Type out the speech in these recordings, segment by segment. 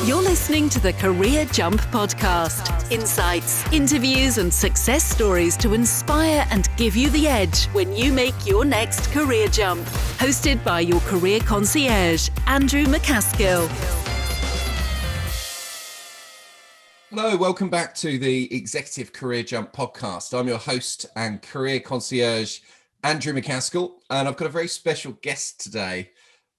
You're listening to the Career Jump Podcast. Insights, interviews, and success stories to inspire and give you the edge when you make your next career jump. Hosted by your career concierge, Andrew MacAskill. Hello, welcome back to the Executive Career Jump Podcast. I'm your host and career concierge, Andrew MacAskill, and I've got a very special guest today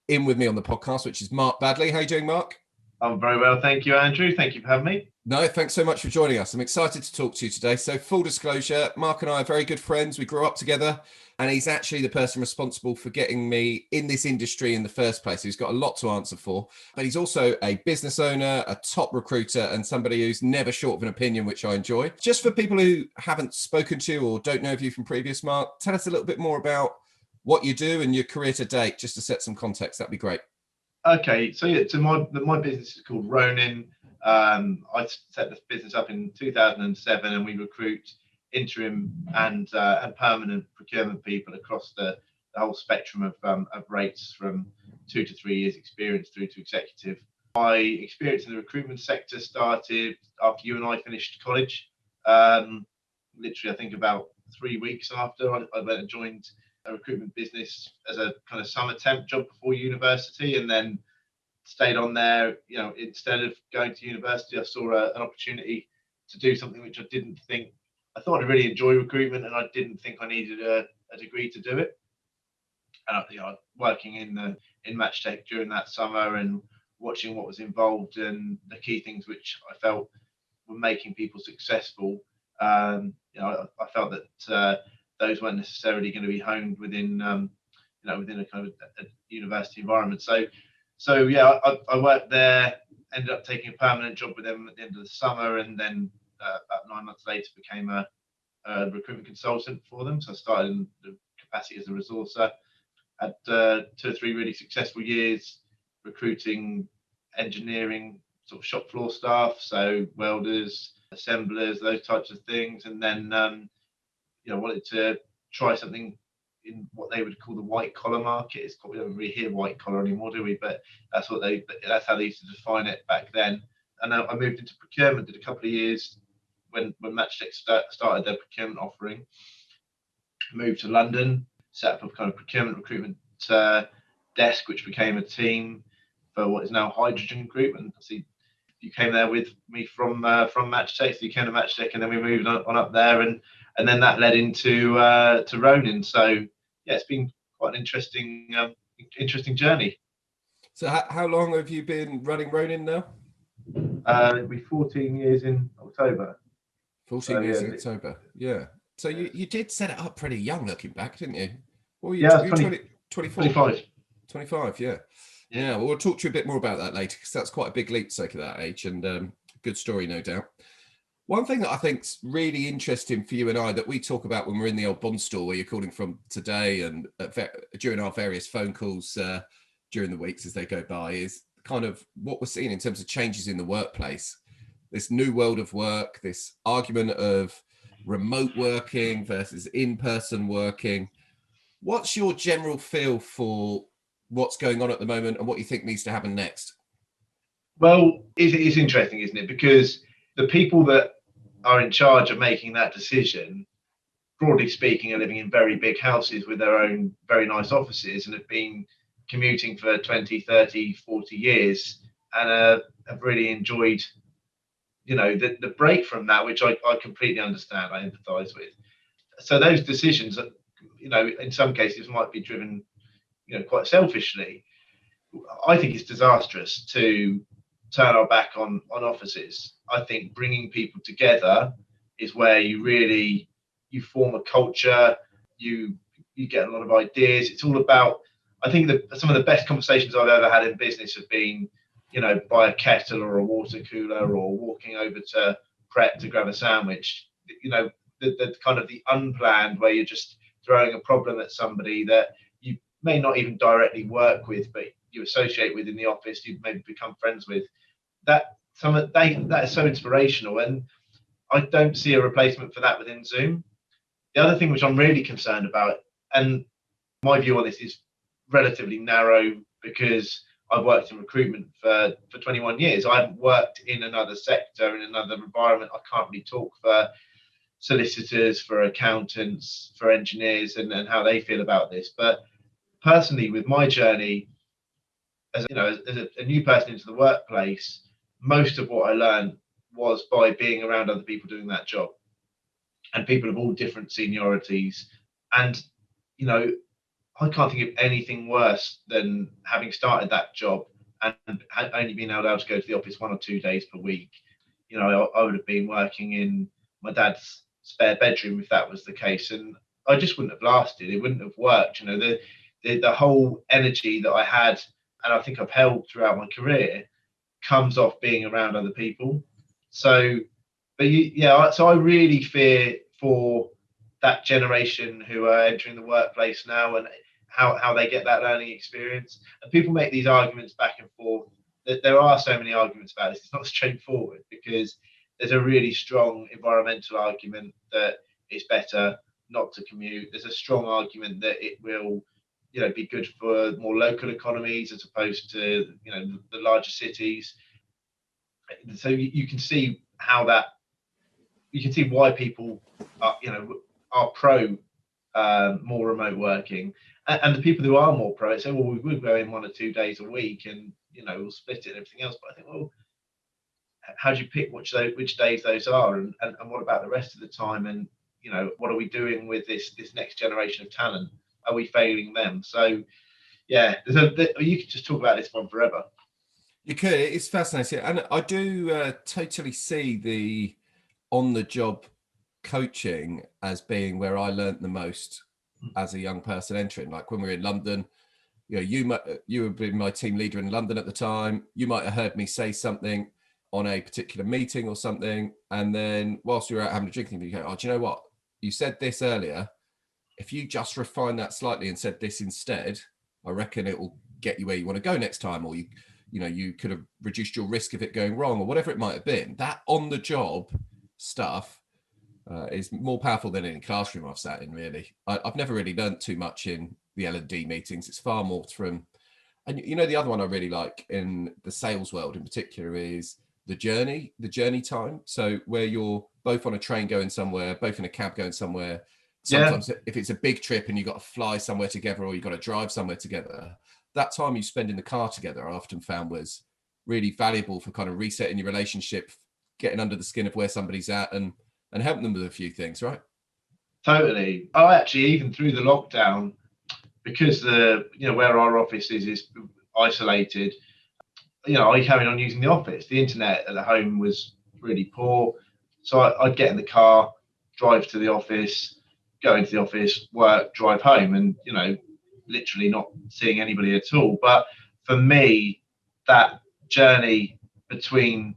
in with me on the podcast, which is Mark Badley. How are you doing, Mark? I'm very well, thank you, Andrew. Thank you for having me. No, thanks so much for joining us. I'm excited to talk to you today. So full disclosure, Mark and I are very good friends. We grew up together, and he's actually the person responsible for getting me in this industry in the first place. He's got a lot to answer for, but he's also a business owner, a top recruiter, and somebody who's never short of an opinion, which I enjoy. Just for people who haven't spoken to you or don't know of you from previous, Mark, tell us a little bit more about what you do and your career to date, just to set some context. That'd be great. Okay, so my business is called Ronin. I set this business up in 2007, and we recruit interim and permanent procurement people across the whole spectrum of rates, from 2 to 3 years experience through to executive. My experience in the recruitment sector started after you and I finished college. Literally, I think about 3 weeks after I went and joined a recruitment business as a kind of summer temp job before university, and then stayed on there. You know, instead of going to university, I saw an opportunity to do something which I thought I'd really enjoy recruitment, and I didn't think I needed a degree to do it. And working in Match Tech during that summer and watching what was involved and the key things which I felt were making people successful. I felt that those weren't necessarily going to be honed within within a kind of a university environment. So yeah, I worked there, ended up taking a permanent job with them at the end of the summer, and then about 9 months later became a recruitment consultant for them. So I started in the capacity as a resourcer. Had 2 or 3 really successful years recruiting engineering sort of shop floor staff, so welders, assemblers, those types of things, and then wanted to try something in what they would call the white collar market. We don't really hear white collar anymore, do we? But that's how they used to define it back then. And I moved into procurement, did a couple of years when Matchtech started their procurement offering. Moved to London, set up a kind of procurement recruitment desk, which became a team for what is now Hydrogen Group. And see, you came there with me from Matchtech, so you came to Matchtech, and then we moved on up there, and then that led into to Ronin. So yeah, it's been quite an interesting journey. So how long have you been running Ronin now? It'll be 14 years in October. 14 years in October, yeah. So you did set it up pretty young looking back, didn't you? Well, yeah, 24. 25, yeah. Yeah, well, we'll talk to you a bit more about that later, because that's quite a big leap to take at that age, and good story, no doubt. One thing that I think's really interesting for you and I that we talk about when we're in the old Bond store where you're calling from today, and during our various phone calls during the weeks as they go by, is kind of what we're seeing in terms of changes in the workplace. This new world of work, this argument of remote working versus in-person working. What's your general feel for what's going on at the moment and what you think needs to happen next? Well, it's interesting, isn't it? Because the people that are in charge of making that decision, broadly speaking, are living in very big houses with their own very nice offices, and have been commuting for 20, 30, 40 years, and have really enjoyed, the break from that, which I completely understand, I empathise with. So those decisions, in some cases might be driven, quite selfishly. I think it's disastrous to turn our back on offices. I think bringing people together is where you form a culture, you get a lot of ideas. It's all about, I think that some of the best conversations I've ever had in business have been, by a kettle or a water cooler, or walking over to Pret to grab a sandwich. The kind of the unplanned, where you're just throwing a problem at somebody that you may not even directly work with, but you associate with in the office, you maybe become friends with. That is so inspirational, and I don't see a replacement for that within Zoom. The other thing which I'm really concerned about, and my view on this is relatively narrow, because I've worked in recruitment for 21 years. I haven't worked in another sector, in another environment. I can't really talk for solicitors, for accountants, for engineers, and how they feel about this. But personally, with my journey, as a new person into the workplace, most of what I learned was by being around other people doing that job, and people of all different seniorities. And I can't think of anything worse than having started that job and only being able to go to the office 1 or 2 days per week. I would have been working in my dad's spare bedroom if that was the case, and I just wouldn't have lasted. It wouldn't have worked. The whole energy that I had, and I think I've held throughout my career, comes off being around other people. So I really fear for that generation who are entering the workplace now, and how they get that learning experience. And people make these arguments back and forth. There are so many arguments about this. It's not straightforward, because there's a really strong environmental argument that it's better not to commute. There's a strong argument that it will be good for more local economies as opposed to the larger cities. So you can see why people are pro more remote working, and the people who are more pro say, well, we will go in 1 or 2 days a week, and we'll split it and everything else. But I think, well, how do you pick which days those are, and what about the rest of the time? And what are we doing with this next generation of talent? Are we failing them? So you could just talk about this one forever. You could. It's fascinating, and I do totally see the on-the-job coaching as being where I learned the most as a young person entering. Like when we were in London, you have been my team leader in London at the time. You might have heard me say something on a particular meeting or something, and then whilst we were out having a drink, you go, oh, do you know what? You said this earlier. If you just refine that slightly and said this instead, I reckon it will get you where you want to go next time, or you could have reduced your risk of it going wrong, or whatever it might have been. That on-the-job stuff is more powerful than any classroom I've sat in, really. I've never really learned too much in the L&D meetings. It's far more from, and the other one I really like in the sales world in particular is the journey time. So where you're both on a train going somewhere, both in a cab going somewhere. Sometimes if it's a big trip and you've got to fly somewhere together, or you've got to drive somewhere together, that time you spend in the car together, I often found was really valuable for kind of resetting your relationship, getting under the skin of where somebody's at, and helping them with a few things, right? Totally. I actually, even through the lockdown, because where our office is isolated, I carried on using the office. The internet at the home was really poor, so I'd get in the car, drive to the office, go into the office, work, drive home, and literally not seeing anybody at all. But for me, that journey between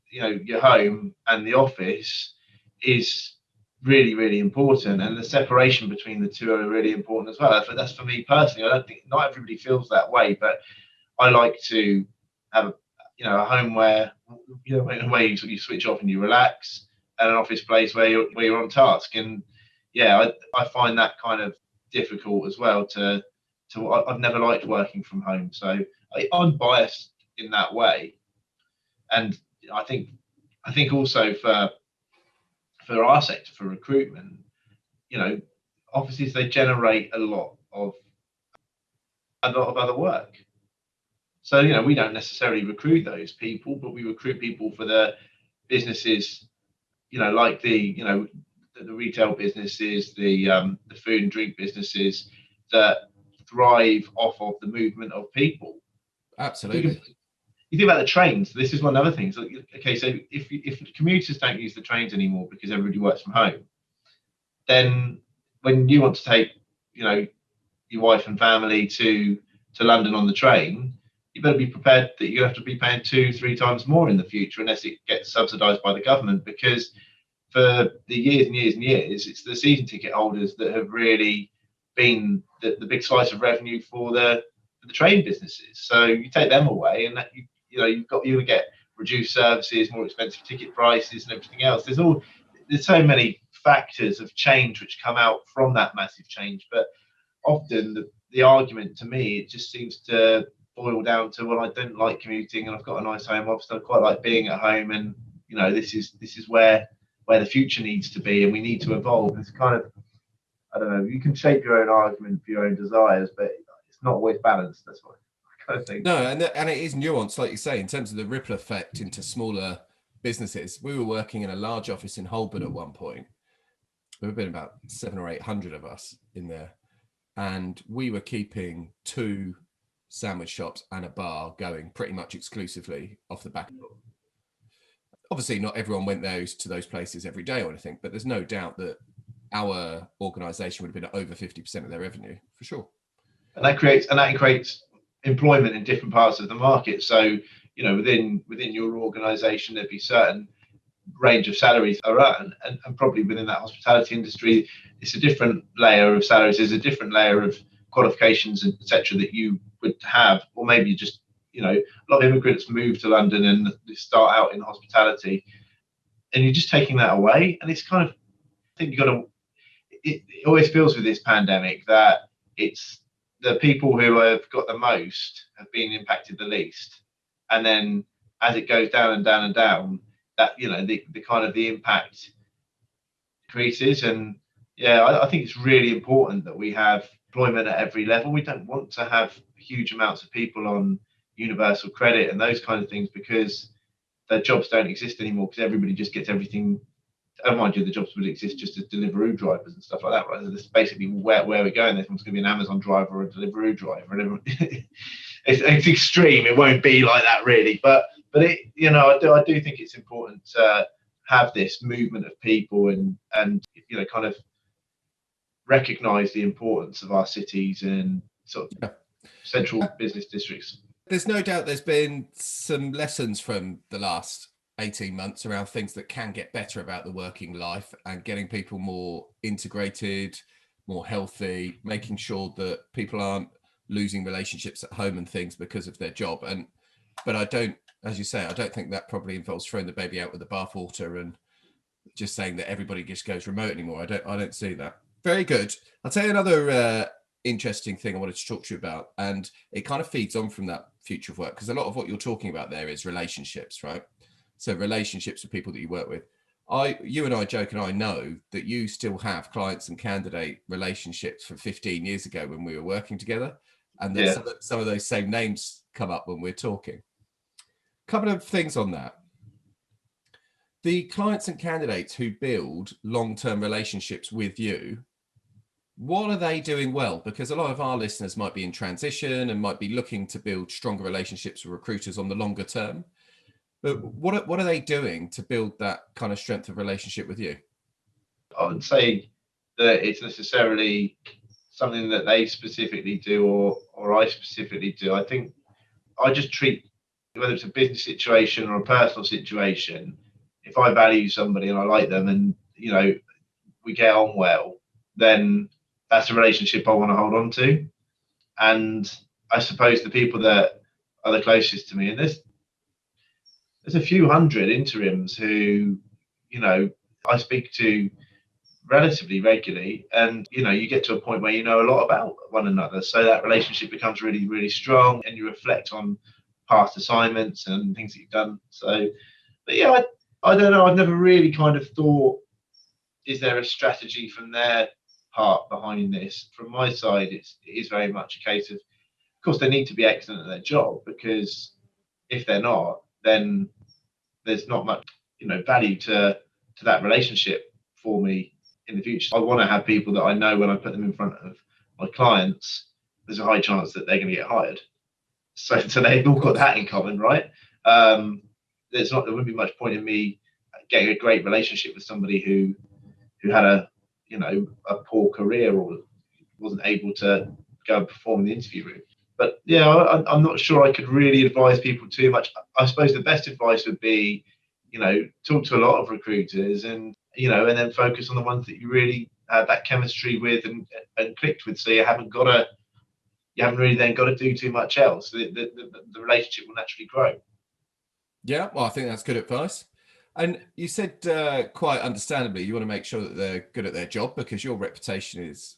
your home and the office is really, really important, and the separation between the two are really important as well. That's for me personally. I don't think not everybody feels that way, but I like to have a home where in a way you switch off and you relax, and an office place where you're on task. And I find that kind of difficult as well. I've never liked working from home, so I'm biased in that way. And I think also for our sector, for recruitment, offices, they generate a lot of other work. So we don't necessarily recruit those people, but we recruit people for the businesses, like the retail businesses, the food and drink businesses that thrive off of the movement of people. Absolutely. You think about the trains. This is one of the other things. Okay, so if commuters don't use the trains anymore because everybody works from home, then when you want to take your wife and family to London on the train, you better be prepared that you have to be paying 2-3 times more in the future, unless it gets subsidised by the government. Because for the years and years and years, it's the season ticket holders that have really been the big slice of revenue for the train businesses. So you take them away, and that you get reduced services, more expensive ticket prices, and everything else. There's so many factors of change which come out from that massive change. But often the argument, to me, it just seems to boil down to, well, I don't like commuting and I've got a nice home office. I quite like being at home, and this is where the future needs to be, and we need to evolve. It's kind of, I don't know, you can shape your own argument for your own desires, but it's not always balanced. That's what I kind of think. No, and it is nuanced, like you say, in terms of the ripple effect into smaller businesses. We were working in a large office in Holborn at one point. There have been about 700 or 800 of us in there, and we were keeping 2 sandwich shops and a bar going pretty much exclusively off the back of it. Obviously, not everyone went to those places every day or anything, but there's no doubt that our organisation would have been over 50% of their revenue for sure. And that creates employment in different parts of the market. So, within your organisation, there'd be certain range of salaries are earned, and probably within that hospitality industry, it's a different layer of salaries. There's a different layer of qualifications, etc., that you would have, or maybe just, a lot of immigrants move to London and they start out in hospitality, and you're just taking that away. And it's kind of, I think it always feels with this pandemic that it's the people who have got the most have been impacted the least, and then as it goes down and down and down, that the kind of the impact increases. And I think it's really important that we have employment at every level. We don't want to have huge amounts of people on universal credit and those kind of things, because their jobs don't exist anymore, because everybody just gets everything. And mind you, the jobs would exist just as Deliveroo drivers and stuff like that, right? So that's basically where we're going. Everyone's going to be an Amazon driver or a Deliveroo driver, and it's extreme. It won't be like that really, but it, I do think it's important to have this movement of people and kind of recognise the importance of our cities and sort of central business districts. There's no doubt there's been some lessons from the last 18 months around things that can get better about the working life and getting people more integrated, more healthy, making sure that people aren't losing relationships at home and things because of their job. But I don't, as you say, I don't think that probably involves throwing the baby out with the bathwater and just saying that everybody just goes remote anymore. I don't see that. Very good. I'll tell you another interesting thing I wanted to talk to you about, and it kind of feeds on from that future of work, because a lot of what you're talking about there is relationships, right? So relationships with people that you work with. You and I joke, and I know that you still have clients and candidate relationships from 15 years ago when we were working together, and then some of those same names come up when we're talking. Couple of things on that. The clients and candidates who build long-term relationships with you, what are they doing well? Because a lot of our listeners might be in transition and might be looking to build stronger relationships with recruiters on the longer term. But what are they doing to build that kind of strength of relationship with you? I would say that it's necessarily something that they specifically do or I specifically do. I think I just treat, whether it's a business situation or a personal situation, if I value somebody and I like them and, we get on well, then that's a relationship I want to hold on to. And I suppose the people that are the closest to me, and there's a few hundred interims who, I speak to relatively regularly, and, you get to a point where you know a lot about one another. So that relationship becomes really, really strong, and you reflect on past assignments and things that you've done. So, but yeah, I don't know. I've never really kind of thought, is there a strategy from their part behind this? From my side, it is very much a case of course, they need to be excellent at their job, because if they're not, then there's not much, value to that relationship for me in the future. I want to have people that I know when I put them in front of my clients, there's a high chance that they're going to get hired. So they've all got that in common, right? There wouldn't be much point in me getting a great relationship with somebody who had a poor career or wasn't able to go and perform in the interview room. But yeah, I'm not sure I could really advise people too much. I suppose the best advice would be, talk to a lot of recruiters and then focus on the ones that you really had that chemistry with and clicked with. So you haven't really then got to do too much else. The relationship will naturally grow. Yeah, well, I think that's good advice. And you said quite understandably, you want to make sure that they're good at their job, because your reputation is,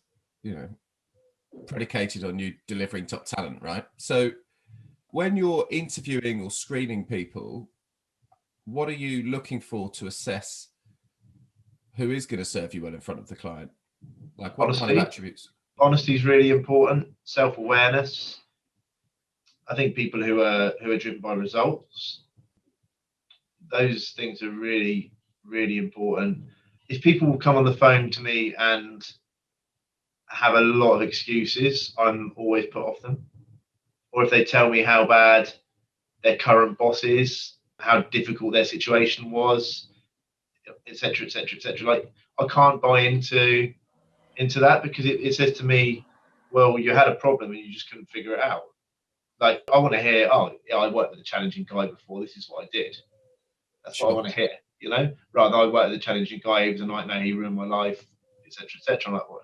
predicated on you delivering top talent, right? So When you're interviewing or screening people, what are you looking for to assess who is going to serve you well in front of the client? Like what kind of attributes? Honesty is really important. Self-awareness. I think people who are driven by results, those things are really, really important. If people come on the phone to me and have a lot of excuses, I'm always put off them. Or if they tell me how bad their current boss is, how difficult their situation was, etc., etc., etc. Like, I can't buy into that, because it says to me, well, you had a problem and you just couldn't figure it out. Like, I want to hear, oh, yeah, I worked with a challenging guy before, this is what I did. That's Sure. what I want to hear, you know, rather than I worked with a challenging guy, he was a nightmare, he ruined my life, etc., etc. I'm like, well,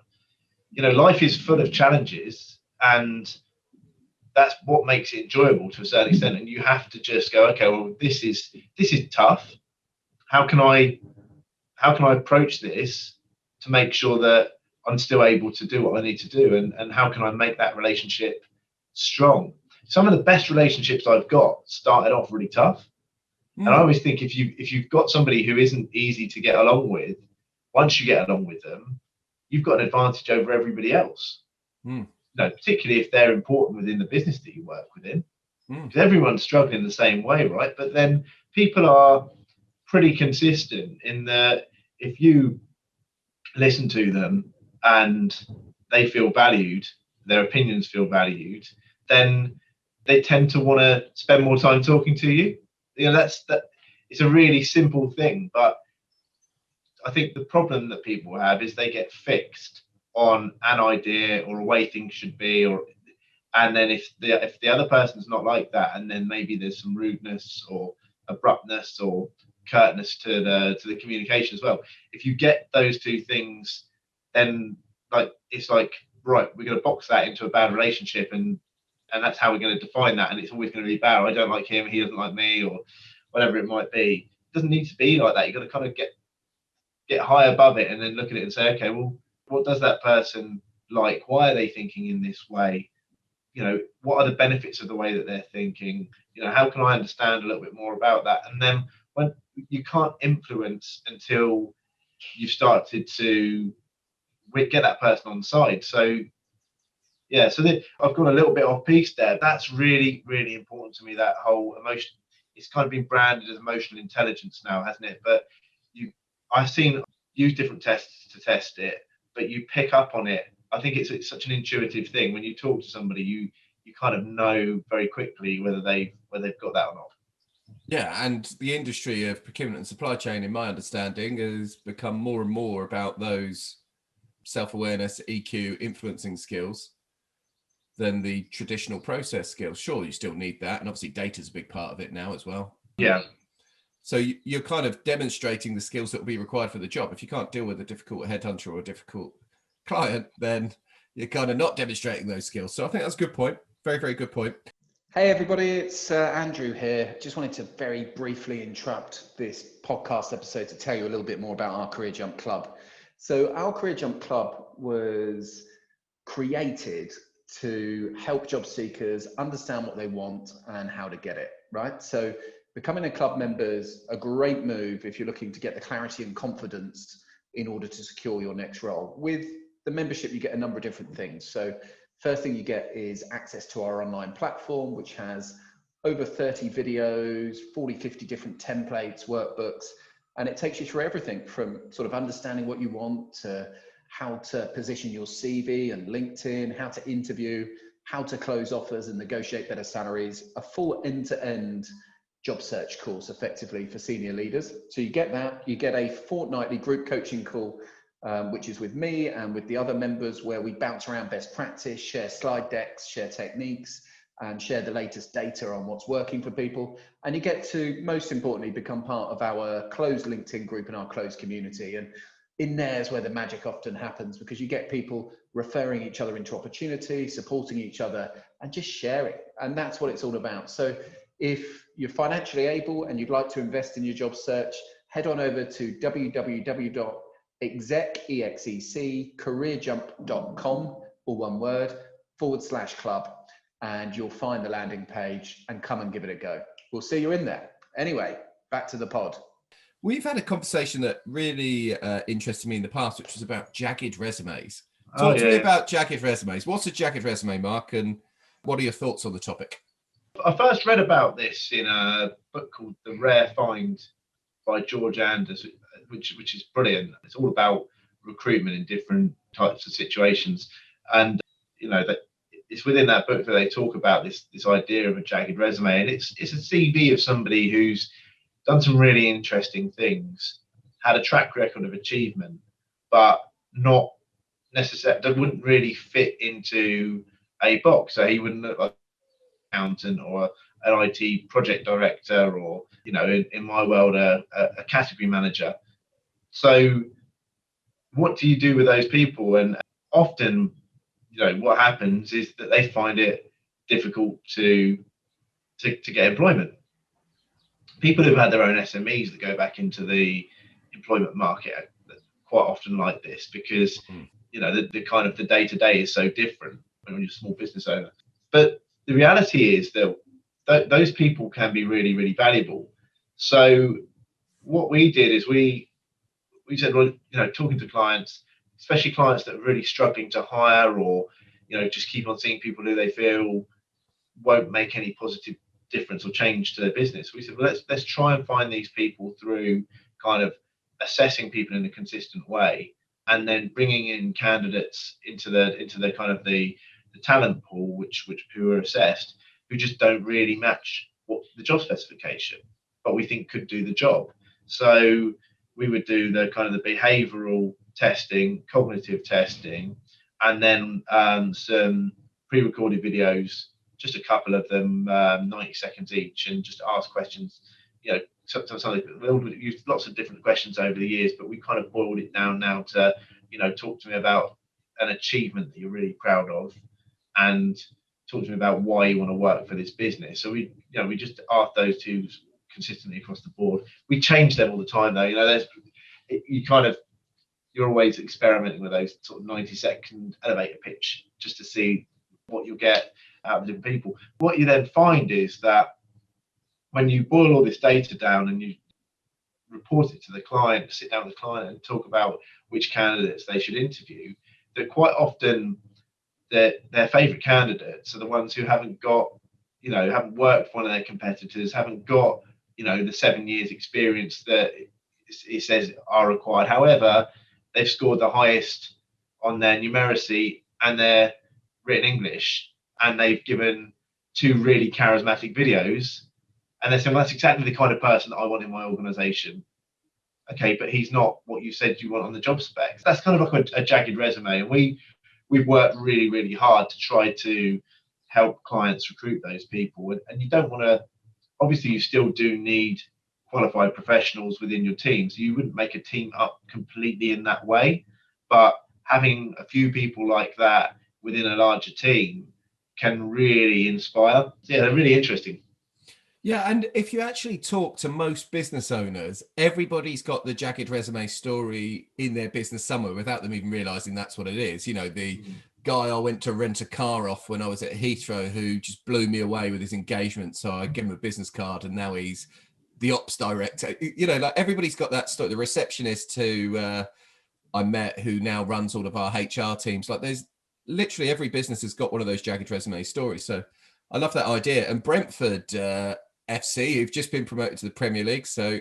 you know, life is full of challenges, and that's what makes it enjoyable to a certain extent. And you have to just go, okay, well, this is tough. How can I approach this to make sure that I'm still able to do what I need to do, and how can I make that relationship strong? Some of the best relationships I've got started off really tough. And I always think if you've got somebody who isn't easy to get along with, once you get along with them, you've got an advantage over everybody else. You know, particularly if they're important within the business that you work within, because everyone's struggling the same way, right? But then people are pretty consistent in that if you listen to them and they feel valued, their opinions feel valued, then they tend to want to spend more time talking to you. You know, that it's a really simple thing, but I think the problem that people have is they get fixed on an idea or a way things should be, and then if the other person's not like that, and then maybe there's some rudeness or abruptness or curtness to the communication as well. If you get those two things, then like it's like, right, we're going to box that into a bad relationship, and that's how we're going to define that, and it's always going to be bad. I don't like him, he doesn't like me, or whatever it might be. It doesn't need to be like that. You've got to kind of get high above it and then look at it and say, okay, well, what does that person like? Why are they thinking in this way? You know, what are the benefits of the way that they're thinking? You know, how can I understand a little bit more about that? And then when you can't influence until you've started to get that person on side. So yeah, so I've got a little bit off piece there. That's really, really important to me, that whole emotion. It's kind of been branded as emotional intelligence now, hasn't it? But I've seen use different tests to test it, but you pick up on it. I think it's such an intuitive thing. When you talk to somebody, you kind of know very quickly whether they've got that or not. Yeah, and the industry of procurement and supply chain, in my understanding, has become more and more about those self-awareness, EQ, influencing skills than the traditional process skills. Sure, you still need that, and obviously data is a big part of it now as well. Yeah. So you're kind of demonstrating the skills that will be required for the job. If you can't deal with a difficult headhunter or a difficult client, then you're kind of not demonstrating those skills. So I think that's a good point. Very, very good point. Hey everybody, it's Andrew here. Just wanted to very briefly interrupt this podcast episode to tell you a little bit more about our Career Jump Club. So our Career Jump Club was created to help job seekers understand what they want and how to get it, right? So becoming a club member is a great move if you're looking to get the clarity and confidence in order to secure your next role. With the membership, you get a number of different things. So first thing you get is access to our online platform, which has over 30 videos, 40, 50 different templates, workbooks, and it takes you through everything from sort of understanding what you want to how to position your CV and LinkedIn, how to interview, how to close offers and negotiate better salaries, a full end-to-end job search course effectively for senior leaders. So you get that, you get a fortnightly group coaching call, which is with me and with the other members, where we bounce around best practice, share slide decks, share techniques, and share the latest data on what's working for people. And you get to, most importantly, become part of our closed LinkedIn group and our closed community. And in there is where the magic often happens, because you get people referring each other into opportunity, supporting each other, and just sharing. And that's what it's all about. So if you're financially able and you'd like to invest in your job search, head on over to www.execcareerjump.com, all one word, /club. and you'll find the landing page and come and give it a go. We'll see you in there. Anyway, back to the pod. We've had a conversation that really interested me in the past, which was about jagged resumes. Talk to me about jagged resumes. What's a jagged resume, Mark, and what are your thoughts on the topic? I first read about this in a book called The Rare Find by George Anders, which is brilliant. It's all about recruitment in different types of situations. And, that it's within that book that they talk about this idea of a jagged resume. And it's a CV of somebody who's done some really interesting things, had a track record of achievement, but not necessarily, that wouldn't really fit into a box. So he wouldn't look like an accountant or an IT project director, or, in my world, a category manager. So what do you do with those people? And often, what happens is that they find it difficult to get employment. People who've had their own SMEs that go back into the employment market are quite often like this, because the kind of the day-to-day is so different when you're a small business owner. But the reality is that those people can be really, really valuable. So what we did is we said, well, talking to clients, especially clients that are really struggling to hire, or just keep on seeing people who they feel won't make any positive difference or change to their business. We said, well, let's try and find these people through kind of assessing people in a consistent way, and then bringing in candidates into the kind of the talent pool, who are assessed, who just don't really match what the job specification, but we think could do the job. So we would do the kind of the behavioural testing, cognitive testing, and then some pre-recorded videos, just a couple of them, 90 seconds each, and just ask questions. We've used lots of different questions over the years, but we kind of boiled it down now to, talk to me about an achievement that you're really proud of, and talk to me about why you want to work for this business. So we just ask those two consistently across the board. We change them all the time, though. You're always experimenting with those sort of 90-second elevator pitch, just to see what you'll get out of different people. What you then find is that when you boil all this data down and you report it to the client, sit down with the client and talk about which candidates they should interview, that quite often their favourite candidates are the ones who haven't worked for one of their competitors, haven't got the 7 years experience that it says are required. However, they've scored the highest on their numeracy and their written English, and they've given 2 really charismatic videos, and they're saying, well, that's exactly the kind of person that I want in my organisation. Okay, but he's not what you said you want on the job spec. That's kind of like a jagged resume, and we've worked really, really hard to try to help clients recruit those people. And you don't want to, obviously you still do need qualified professionals within your team, so you wouldn't make a team up completely in that way, but having a few people like that within a larger team can really inspire. Yeah, they're really interesting. Yeah, and if you actually talk to most business owners, everybody's got the jagged resume story in their business somewhere without them even realizing that's what it is. The guy I went to rent a car off when I was at Heathrow, who just blew me away with his engagement, so I gave him a business card, and now he's the ops director. Like everybody's got that story. The receptionist who I met, who now runs all of our HR teams, like there's literally every business has got one of those jagged resume stories. So I love that idea. And Brentford FC, who've just been promoted to the Premier League, so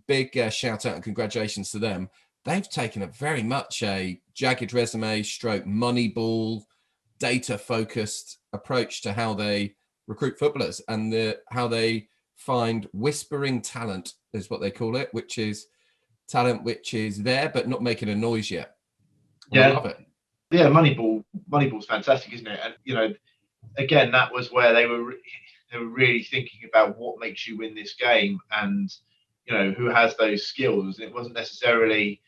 big shout out and congratulations to them. They've taken a very much a jagged resume stroke Moneyball data focused approach to how they recruit footballers, and how they find whispering talent is what they call it, which is talent which is there but not making a noise yet. Yeah, I love it. Yeah, Moneyball's fantastic, isn't it? And again, that was where they were really thinking about what makes you win this game, and who has those skills. And it wasn't necessarily,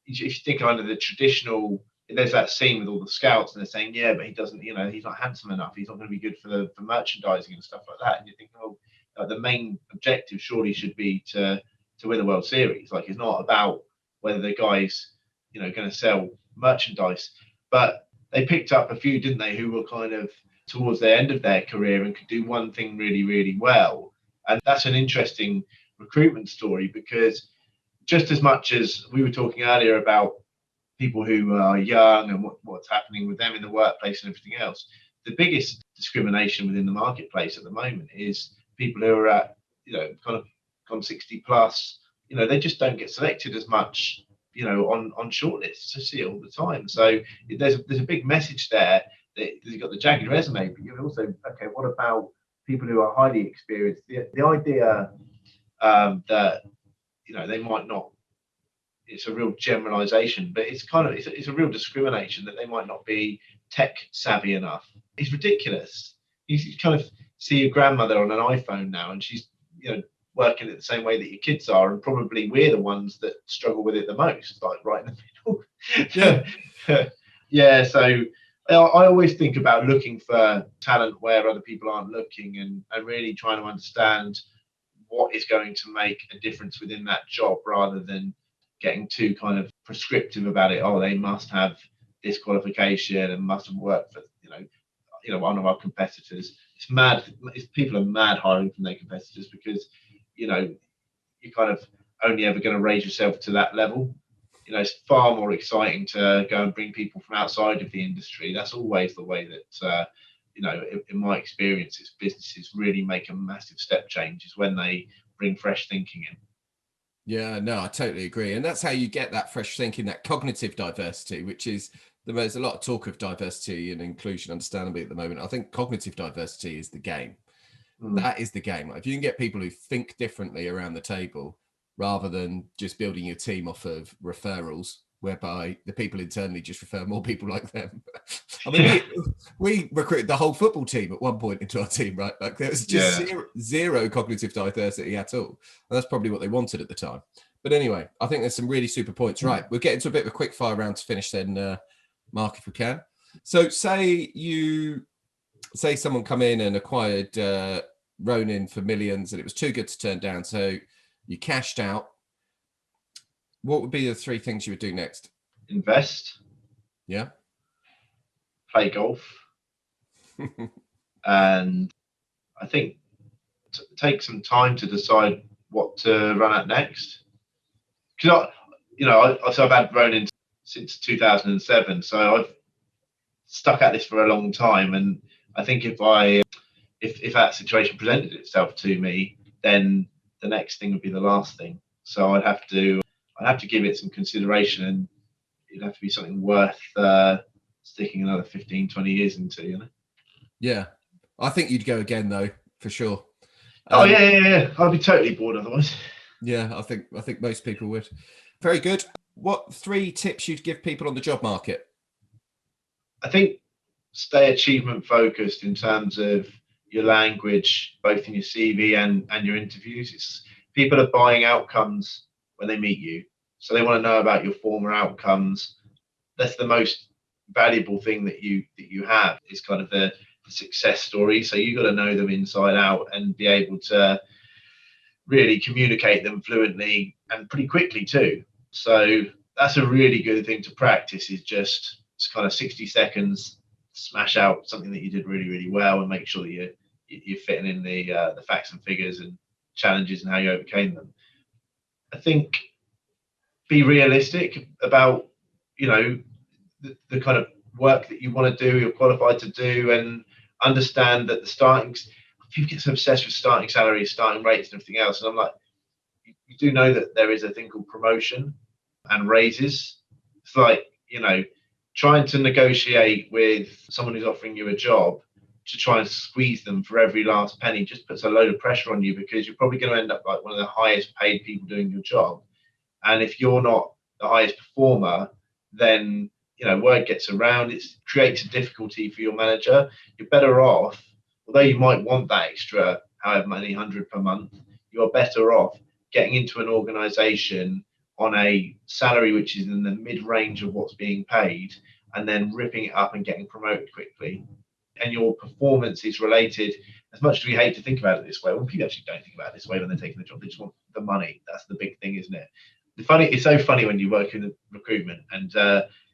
if you think under the traditional, there's that scene with all the scouts and they're saying, yeah, but he doesn't, he's not handsome enough, he's not going to be good for merchandising and stuff like that. And you're thinking, oh, the main objective surely should be to win the World Series. Like, it's not about whether the guy's going to sell merchandise. But they picked up a few, didn't they, who were kind of towards the end of their career and can do one thing really, really well. And that's an interesting recruitment story, because just as much as we were talking earlier about people who are young and what's happening with them in the workplace and everything else, the biggest discrimination within the marketplace at the moment is people who are at, kind of gone 60 plus, they just don't get selected as much, on shortlists. I see it all the time. So there's a big message there that you've got the jagged resume, but you've also, okay, what about people who are highly experienced? The idea that, they might not, it's a real generalization, but it's kind of, it's a real discrimination that they might not be tech savvy enough. It's ridiculous. You kind of see your grandmother on an iPhone now, and she's, working it the same way that your kids are, and probably we're the ones that struggle with it the most, like right in the middle. Yeah. So I always think about looking for talent where other people aren't looking, and really trying to understand what is going to make a difference within that job, rather than getting too kind of prescriptive about it. Oh, they must have this qualification and must have worked for, one of our competitors. It's mad. People are mad hiring from their competitors, because, you're kind of only ever going to raise yourself to that level. It's far more exciting to go and bring people from outside of the industry. That's always the way that, in my experiences, businesses really make a massive step change, is when they bring fresh thinking in. Yeah, no, I totally agree. And that's how you get that fresh thinking, that cognitive diversity, which is, there's a lot of talk of diversity and inclusion, understandably, at the moment. I think cognitive diversity is the game. That is the game. If you can get people who think differently around the table, rather than just building your team off of referrals, whereby the people internally just refer more people like them. I mean, we recruited the whole football team at one point into our team, right? Like, there was just zero cognitive diversity at all. And that's probably what they wanted at the time. But anyway, I think there's some really super points. Right, we'll get into a bit of a quick fire round to finish then, Mark, if we can. So say someone come in and acquired Ronin for millions, and it was too good to turn down, so you cashed out. What would be the three things you would do next? Invest. Yeah. Play golf. And I think take some time to decide what to run at next. Because I've had Ronin since 2007, so I've stuck at this for a long time. And I think if that situation presented itself to me, then the next thing would be the last thing. So I'd have to give it some consideration, and it'd have to be something worth sticking another 15, 20 years into, Yeah. I think you'd go again, though, for sure. Yeah. I'd be totally bored otherwise. Yeah, I think most people would. Very good. What 3 tips you'd give people on the job market? I think stay achievement focused in terms of your language, both in your CV and your interviews. It's people are buying outcomes when they meet you, so they want to know about your former outcomes. That's the most valuable thing that you have, is kind of the success story. So you've got to know them inside out and be able to really communicate them fluently and pretty quickly too. So that's a really good thing to practice, is just kind of 60 seconds, smash out something that you did really, really well, and make sure that you're fitting in the facts and figures and challenges and how you overcame them. I think be realistic about, the kind of work that you want to do, you're qualified to do, and understand that people get so obsessed with starting salaries, starting rates and everything else. And I'm like, you do know that there is a thing called promotion and raises. It's like, trying to negotiate with someone who's offering you a job to try and squeeze them for every last penny just puts a load of pressure on you, because you're probably going to end up like one of the highest paid people doing your job. And if you're not the highest performer, then word gets around. It creates a difficulty for your manager. You're better off, although you might want that extra however many hundred per month, you're better off getting into an organization on a salary which is in the mid-range of what's being paid, and then ripping it up and getting promoted quickly. And your performance is related, as much as we hate to think about it this way, when people actually don't think about it this way when they're taking the job, they just want the money. That's the big thing, isn't it? It's so funny when you work in recruitment and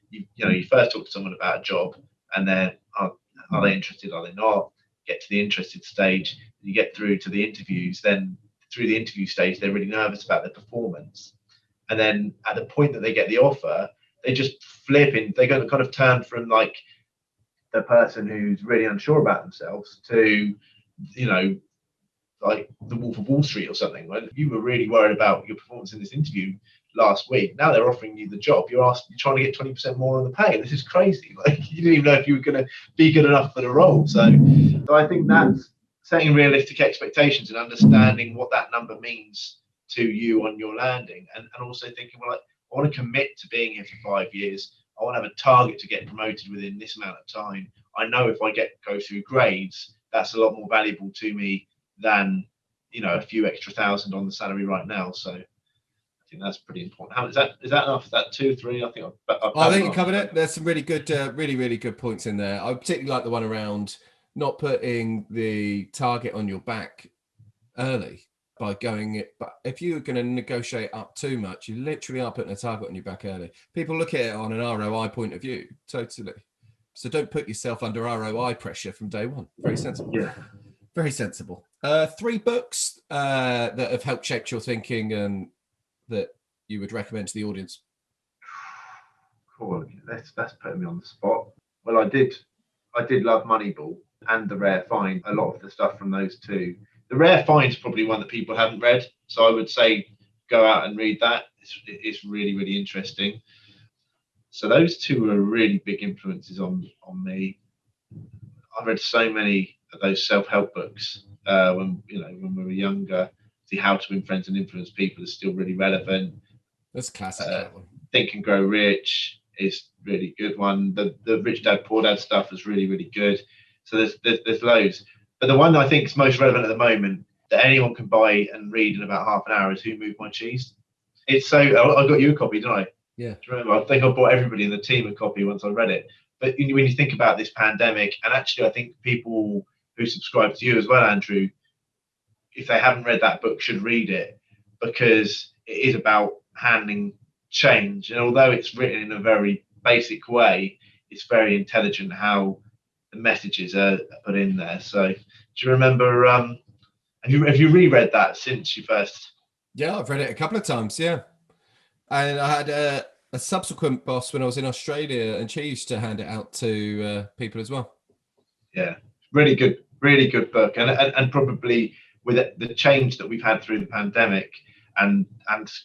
you first talk to someone about a job, and they're, oh, Are they interested? Are they not? Get to the interested stage. You get through to the interviews. Then through the interview stage, they're really nervous about their performance. And then at the point that they get the offer, they just flip in. They're going to kind of turn from like the person who's really unsure about themselves to, you know, like the Wolf of Wall Street or something. Right? You were really worried about your performance in this interview last week. Now they're offering you the job. You're trying to get 20% more on the pay. This is crazy. Like, you didn't even know if you were going to be good enough for the role. So I think that's setting realistic expectations and understanding what that number means to you on your landing, and also thinking, well, like, I want to commit to being here for 5 years. I want to have a target to get promoted within this amount of time. I know if I go through grades, that's a lot more valuable to me than, you know, a few extra thousand on the salary right now. So I think that's pretty important. How is that enough? Is that 2, 3? I think you covered it. There's some really good, really good points in there. I particularly like the one around not putting the target on your back early by going it. But if you're going to negotiate up too much, you literally are putting a target on your back early. People look at it on an ROI point of view, totally. So don't put yourself under ROI pressure from day one. Very sensible. Yeah. Very sensible. 3 books that have helped shape your thinking and that you would recommend to the audience. Cool. That's putting me on the spot. Well, I did love Moneyball and The Rare Find. A lot of the stuff from those two. The Rare Find is probably one that people haven't read, so I would say go out and read that. It's really, really interesting. So those two were really big influences on me. I've read so many of those self-help books when we were younger. The How to Win Friends and Influence People is still really relevant. That's classic. That one. Think and Grow Rich is really good one. The Rich Dad Poor Dad stuff is really, really good. So there's loads. But the one that I think is most relevant at the moment that anyone can buy and read in about half an hour is Who Moved My Cheese. It's so, I got you a copy, didn't I? Yeah. Do you remember? I think I bought everybody in the team a copy once I read it. But when you think about this pandemic, and actually I think people who subscribe to you as well, Andrew, if they haven't read that book, should read it, because it is about handling change. And although it's written in a very basic way, it's very intelligent how the messages are put in there. So do you remember, have you reread that since you first? Yeah, I've read it a couple of times, yeah. And I had a subsequent boss when I was in Australia, and she used to hand it out to people as well. Yeah, really good book. And probably with the change that we've had through the pandemic and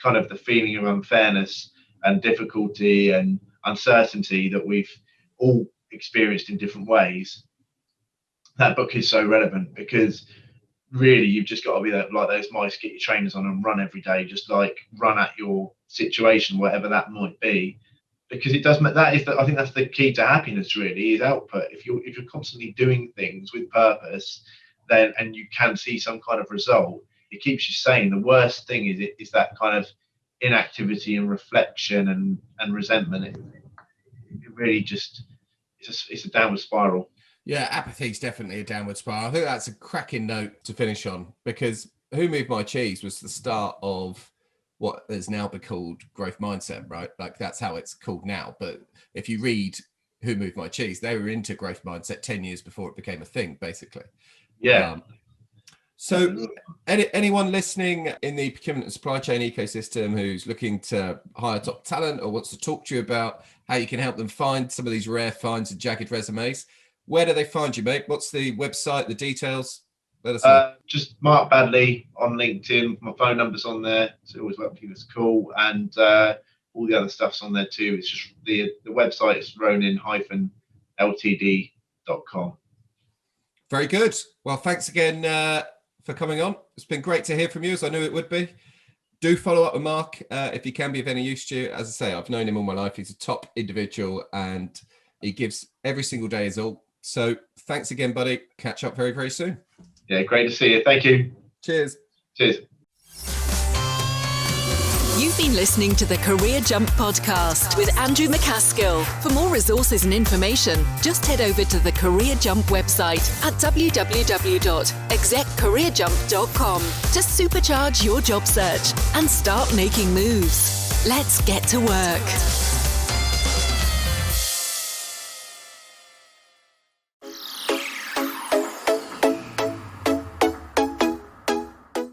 kind of the feeling of unfairness and difficulty and uncertainty that we've all experienced in different ways, that book is so relevant, because really you've just got to be like those mice, get your trainers on and run every day, just like run at your situation, whatever that might be, because it does. I think that's the key to happiness, really, is output. If you're constantly doing things with purpose, then and you can see some kind of result, it keeps you sane. The worst thing is that kind of inactivity and reflection and resentment. It really just it's a downward spiral. Yeah, apathy is definitely a downward spiral. I think that's a cracking note to finish on, because Who Moved My Cheese was the start of what has now been called growth mindset, right? Like, that's how it's called now. But if you read Who Moved My Cheese, they were into growth mindset 10 years before it became a thing, basically. Yeah. So anyone listening in the procurement and supply chain ecosystem who's looking to hire top talent or wants to talk to you about how you can help them find some of these rare finds and jagged resumes, where do they find you, mate? What's the website, the details? Let us know. Just Mark Badley on LinkedIn. My phone number's on there. So always welcome to give us a call. And all the other stuff's on there too. It's just the website is ronin-ltd.com. Very good. Well, thanks again for coming on. It's been great to hear from you, as I knew it would be. Do follow up with Mark if he can be of any use to you. As I say, I've known him all my life. He's a top individual and he gives every single day his all. So thanks again, buddy. Catch up very, very soon. Yeah, great to see you. Thank you. Cheers. Cheers. You've been listening to the Career Jump podcast with Andrew MacAskill. For more resources and information, just head over to the Career Jump website at www.execcareerjump.com to supercharge your job search and start making moves. Let's get to work.